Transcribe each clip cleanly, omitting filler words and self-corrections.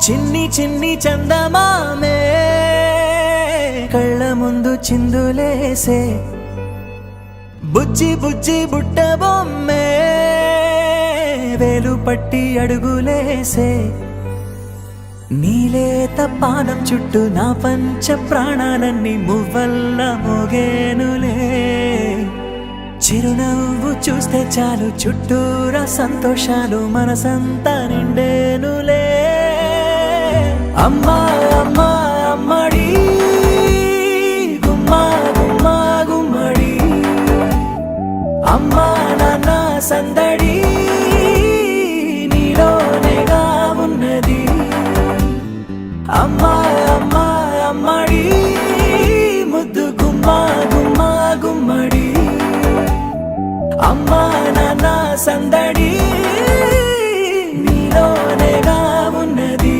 చిన్ని చిన్ని చందమామే కళ్ళ ముందు చిందులేసే బుజ్జి బుజ్జి బుట్ట బొమ్మే వేలు పట్టి అడుగులేసే నీలేత పానం చుట్టూ నా పంచ ప్రాణాలన్నీ మువ్వల్ల మోగేనులే చిరునవ్వు చూస్తే చాలు చుట్టూరా సంతోషాలు మనసంతా నిండేనులే అమ్మా అమ్మా అమ్మడి గుమ్మా గుమ్మా గుమ్మడి అమ్మా నాన్న సందడి నీలోనేగా ఉన్నది అమ్మా అమ్మా అమ్మడి ముద్దు గుమ్మా గుమ్మా గుమ్మడి అమ్మా నాన్న సందడి నీలోనేగా ఉన్నది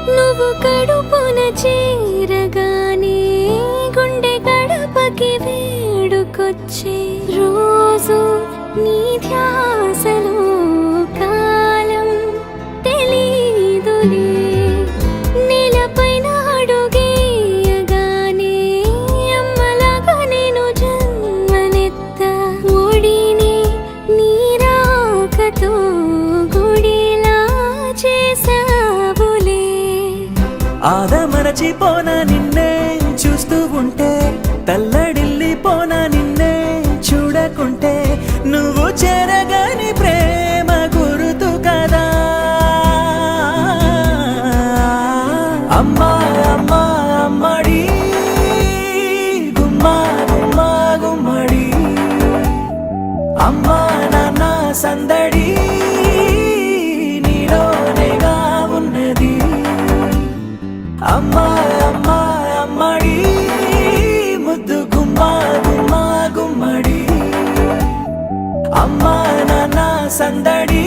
నువ్వు కడుపున చేరగానే గుండె గడపకి వేడుకొచ్చే రోజు నీ ధ్యాసలో కాలం తెలీదులే నేలపైన అడుగేయగానే అమ్మలాగా నేను జన్మనెత్త ఒడిని నీ రాకతో గుడిలా చేసావులే ఆదమరచిపోనా నిన్నే చూస్తూ ఉంటే తల్లడిల్లిపోనా నిన్నే చూడకుంటే నువ్వు చెరగని ప్రేమ గురుతు కదా అమ్మా అమ్మా అమ్మడి గుమ్మా గుమ్మా గుమ్మడి అమ్మా నాన్న సందడి నీలోనేగా ఉన్నది అమ్మా అమ్మా అమ్మడి ముద్దు గుమ్మా గుమ్మా గుమ్మడి అమ్మా నాన్న సందడి